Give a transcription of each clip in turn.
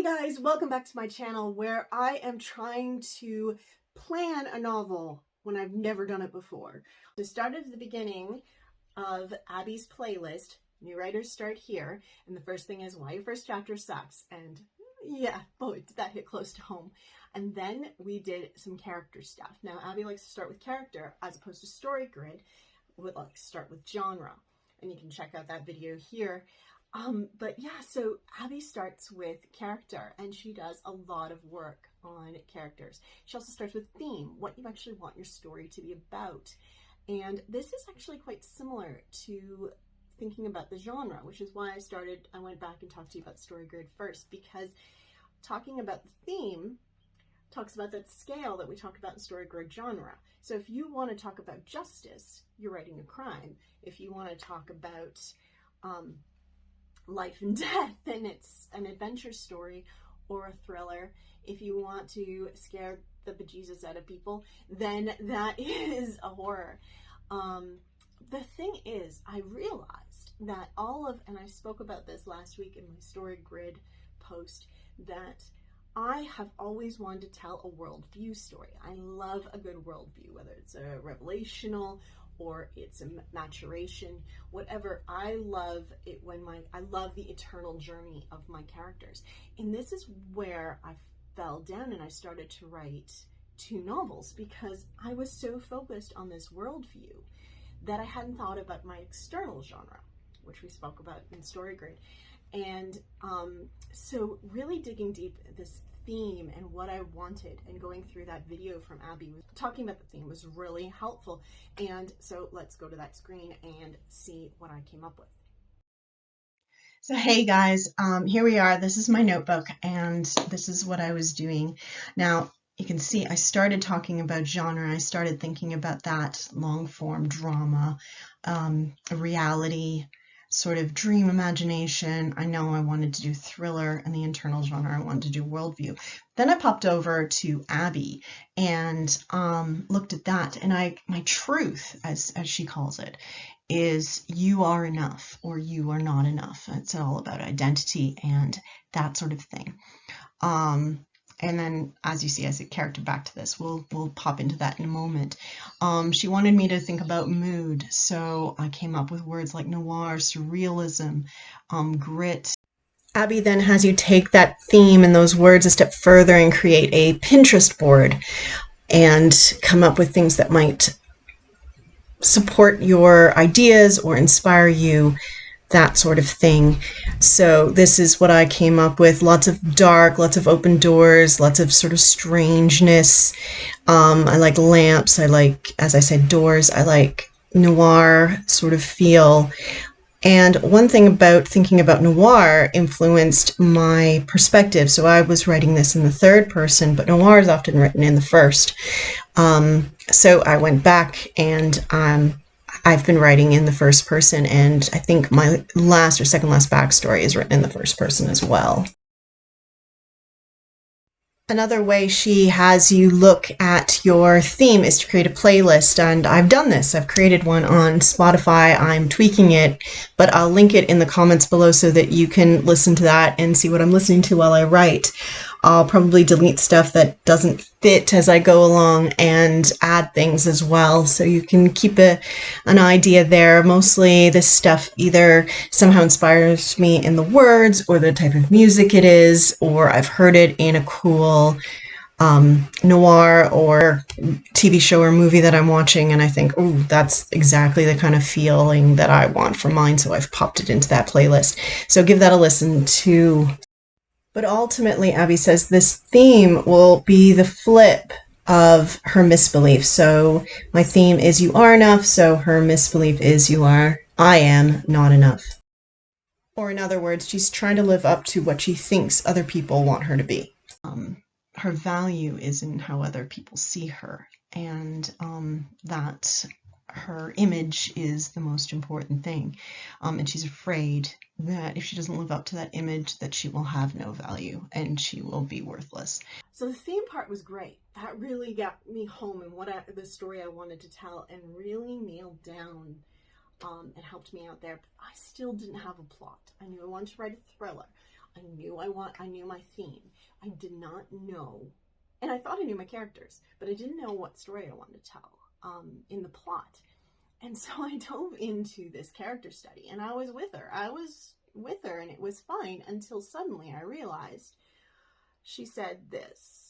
Hey guys, welcome back to my channel where I am trying to plan a novel when I've never done it before. So started at the beginning of Abby's playlist. New writers start here, and the first thing is why your first chapter sucks. And yeah, boy, did that hit close to home. And then we did some character stuff. Now Abby likes to start with character as opposed to story grid. Would like to start with genre, and you can check out that video here. But yeah, so Abby starts with character, and she does a lot of work on characters. She also starts with theme, what you actually want your story to be about. And this is actually quite similar to thinking about the genre, which is why I went back and talked to you about story grid first, because talking about the theme talks about that scale that we talk about in story grid genre. So if you want to talk about justice, you're writing a crime. If you want to talk about life and death, then it's an adventure story or a thriller. If you want to scare the bejesus out of people, then that is a horror. The thing is, I realized that and I spoke about this last week in my story grid post, that I have always wanted to tell a worldview story. I love a good worldview, whether it's a revelational or it's a maturation, whatever. I love it I love the eternal journey of my characters. And this is where I fell down and I started to write 2 novels, because I was so focused on this worldview that I hadn't thought about my external genre, which we spoke about in Story Grid. And so really digging deep this theme and what I wanted, and going through that video from Abby talking about the theme was really helpful. And so let's go to that screen and see what I came up with. So hey guys, here we are. This is my notebook, and this is what I was doing. Now you can see I started talking about genre. I started thinking about that long form drama, reality, sort of dream imagination. I know I wanted to do thriller, and the internal genre I wanted to do worldview. Then I popped over to Abby and looked at that, and my truth, as she calls it, is you are enough or you are not enough. It's all about identity and that sort of thing. And then, as you see, as a character back to this, we'll pop into that in a moment. She wanted me to think about mood, so I came up with words like noir, surrealism, grit. Abby then has you take that theme and those words a step further and create a Pinterest board and come up with things that might support your ideas or inspire you, that sort of thing. So this is what I came up with. Lots of dark, lots of open doors, lots of sort of strangeness. I like lamps. I like, as I said, doors. I like noir sort of feel. And one thing about thinking about noir influenced my perspective. So I was writing this in the third person, but noir is often written in the first. So I went back and I've been writing in the first person, and I think my last or second last backstory is written in the first person as well. Another way she has you look at your theme is to create a playlist, and I've done this. I've created one on Spotify. I'm tweaking it, but I'll link it in the comments below so that you can listen to that and see what I'm listening to while I write. I'll probably delete stuff that doesn't fit as I go along and add things as well, so you can keep an idea there. Mostly this stuff either somehow inspires me in the words or the type of music it is, or I've heard it in a cool noir or TV show or movie that I'm watching, and I think, oh, that's exactly the kind of feeling that I want for mine, so I've popped it into that playlist. So give that a listen too. But ultimately, Abby says this theme will be the flip of her misbelief. So my theme is you are enough, so her misbelief is I am not enough. Or in other words, she's trying to live up to what she thinks other people want her to be. Her value is in how other people see her, and that her image is the most important thing. And she's afraid that if she doesn't live up to that image, that she will have no value and she will be worthless. So the theme part was great. That really got me home and the story I wanted to tell, and really nailed down and helped me out there. But I still didn't have a plot. I knew I wanted to write a thriller. I knew my theme. I did not know, and I thought I knew my characters, but I didn't know what story I wanted to tell in the plot. And so I dove into this character study, and I was with her. And it was fine until suddenly I realized she said this.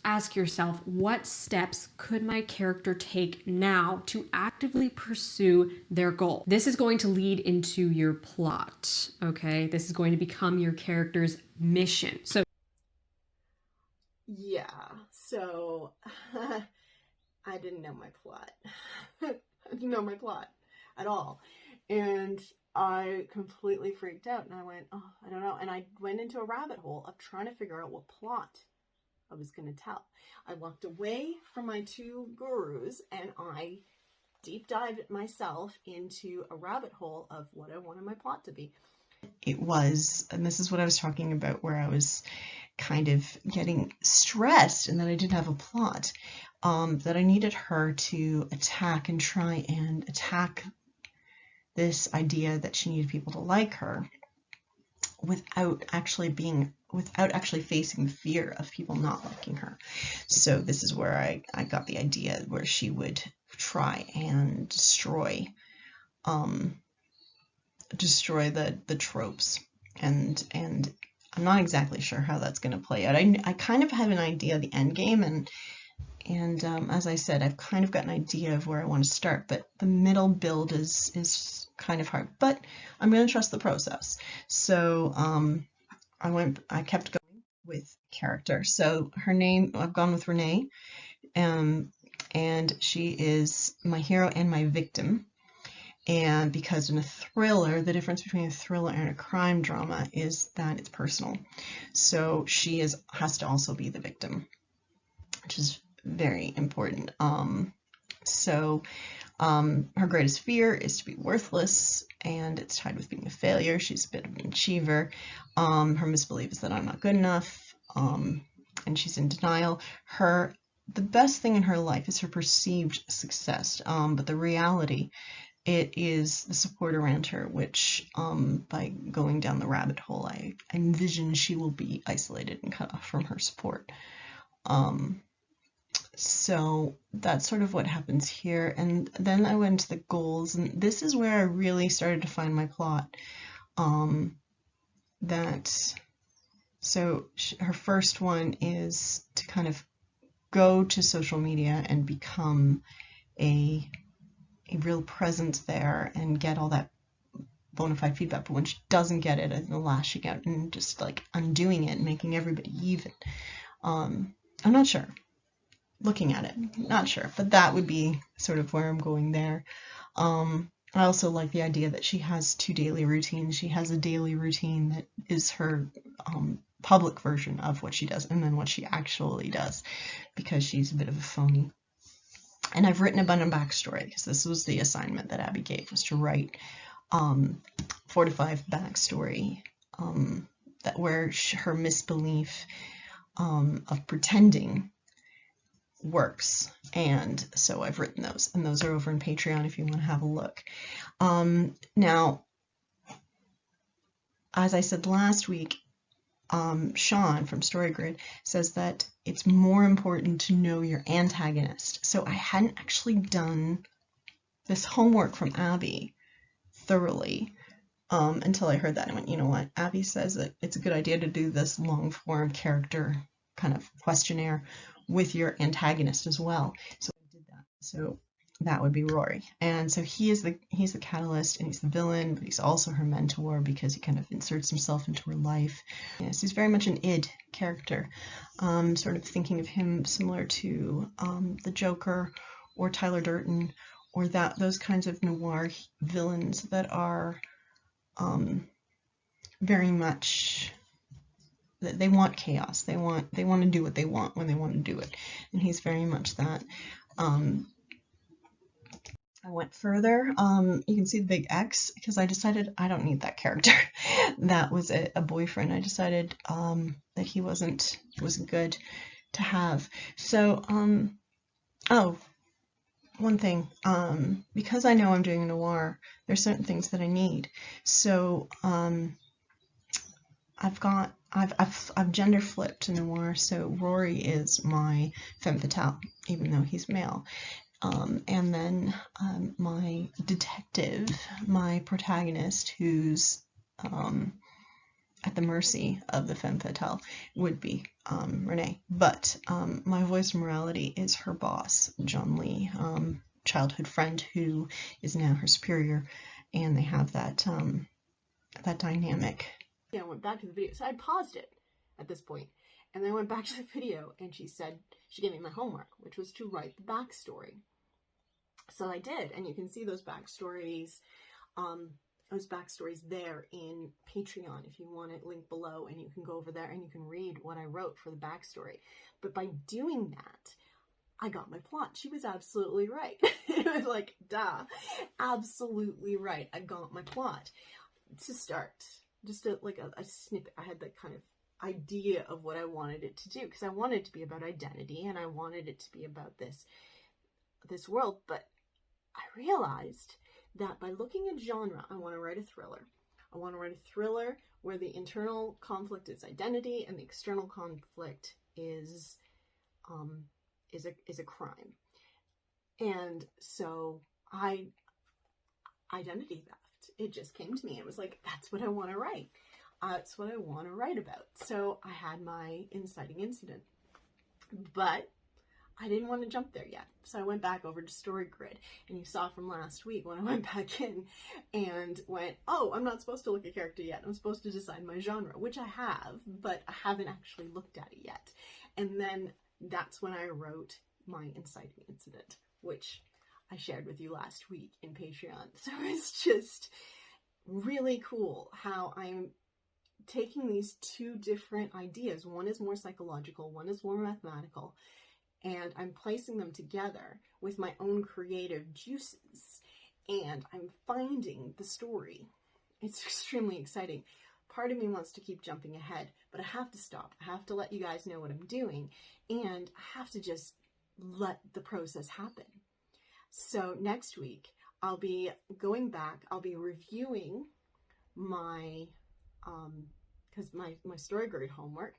Ask yourself, what steps could my character take now to actively pursue their goal? This is going to lead into your plot, okay? This is going to become your character's mission. So I didn't know my plot. I didn't know my plot at all. And I completely freaked out, and I went, oh, I don't know. And I went into a rabbit hole of trying to figure out what plot I was going to tell. I walked away from my two gurus, and I deep dived myself into a rabbit hole of what I wanted my plot to be. It was, and this is what I was talking about, where I was kind of getting stressed and that I didn't have a plot, that I needed her to attack and try and attack this idea that she needed people to like her without actually facing the fear of people not liking her. So this is where I got the idea where she would try and destroy the tropes, and I'm not exactly sure how that's going to play out. I kind of have an idea of the end game, and as I said, I've kind of got an idea of where I want to start, but the middle build is kind of hard, but I'm going to trust the process. So I kept going with character. So her name, I've gone with Renee, and she is my hero and my victim. And because in a thriller, the difference between a thriller and a crime drama is that it's personal. So she has to also be the victim, which is very important. Her greatest fear is to be worthless, and it's tied with being a failure. She's a bit of an achiever. Her misbelief is that I'm not good enough, and she's in denial. The best thing in her life is her perceived success, but the reality, it is the support around her, which by going down the rabbit hole, I envision she will be isolated and cut off from her support. So that's sort of what happens here. And then I went to the goals, and this is where I really started to find my plot. Her first one is to kind of go to social media and become a real presence there and get all that bona fide feedback. But when she doesn't get it, and lashing out and just like undoing it and making everybody even. I'm not sure. Looking at it, not sure, but that would be sort of where I'm going there. I also like the idea that she has 2 daily routines. She has a daily routine that is her public version of what she does, and then what she actually does, because she's a bit of a phony. And I've written a bit of backstory, because this was the assignment that Abby gave, was to write 4 to 5 backstory that where her misbelief of pretending works. And so I've written those, and those are over in Patreon if you want to have a look. Now, as I said last week, Sean from StoryGrid says that it's more important to know your antagonist. So I hadn't actually done this homework from Abby thoroughly until I heard that. I went, you know what? Abby says that it's a good idea to do this long form character kind of questionnaire with your antagonist as well. So I did that. So that would be Rory. And so he's the catalyst, and he's the villain, but he's also her mentor because he kind of inserts himself into her life. Yes, he's very much an id character. Sort of thinking of him similar to the Joker or Tyler Durden, or those kinds of noir villains that are very much, they want chaos. They want to do what they want when they want to do it, and he's very much that. I went further. You can see the big X because I decided I don't need that character. That was a boyfriend. I decided that he wasn't good to have. So one thing, because I know I'm doing a noir, there's certain things that I need. So I've gender flipped noir, so Rory is my femme fatale, even though he's male. And then my detective, my protagonist, who's at the mercy of the femme fatale, would be Renee. But my voice morality is her boss, John Lee, childhood friend who is now her superior, and they have that that dynamic. Yeah, I went back to the video. So I paused it at this point, and then I went back to the video, and she said she gave me my homework, which was to write the backstory. So I did, and you can see those backstories there in Patreon if you want it, link below, and you can go over there and you can read what I wrote for the backstory. But by doing that, I got my plot. She was absolutely right. It was like, duh, absolutely right. I got my plot. To start, just a snippet. I had that kind of idea of what I wanted it to do, because I wanted it to be about identity and I wanted it to be about this world. But I realized that by looking at genre, I want to write a thriller. I want to write a thriller where the internal conflict is identity and the external conflict is a crime. And so identity theft. It just came to me. It was like, that's what I want to write. That's what I want to write about. So I had my inciting incident, but I didn't want to jump there yet. So I went back over to StoryGrid, and you saw from last week when I went back in and went, oh, I'm not supposed to look at character yet. I'm supposed to decide my genre, which I have, but I haven't actually looked at it yet. And then that's when I wrote my inciting incident, which I shared with you last week in Patreon. So it's just really cool how I'm taking these two different ideas. One is more psychological, one is more mathematical, and I'm placing them together with my own creative juices, and I'm finding the story. It's extremely exciting. Part of me wants to keep jumping ahead, but I have to stop. I have to let you guys know what I'm doing, and I have to just let the process happen. So next week, I'll be going back, I'll be reviewing my, because my StoryGrid homework,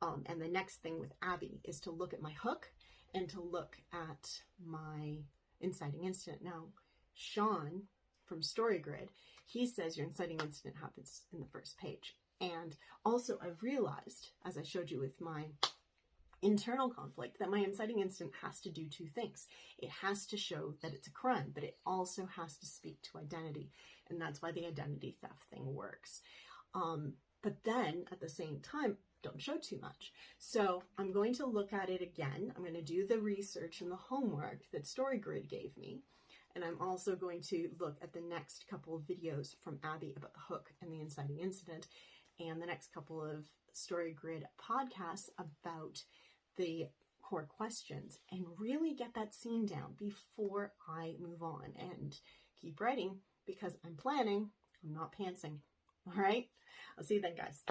and the next thing with Abby is to look at my hook and to look at my inciting incident. Now, Sean from StoryGrid, he says your inciting incident happens in the first page. And also I've realized, as I showed you with my internal conflict, that my inciting incident has to do two things. It has to show that it's a crime, but it also has to speak to identity. And that's why the identity theft thing works. But then at the same time, don't show too much. So I'm going to look at it again. I'm going to do the research and the homework that StoryGrid gave me. And I'm also going to look at the next couple of videos from Abby about the hook and the inciting incident, and the next couple of StoryGrid podcasts about the core questions, and really get that scene down before I move on and keep writing, because I'm planning, I'm not pantsing. All right? I'll see you then, guys.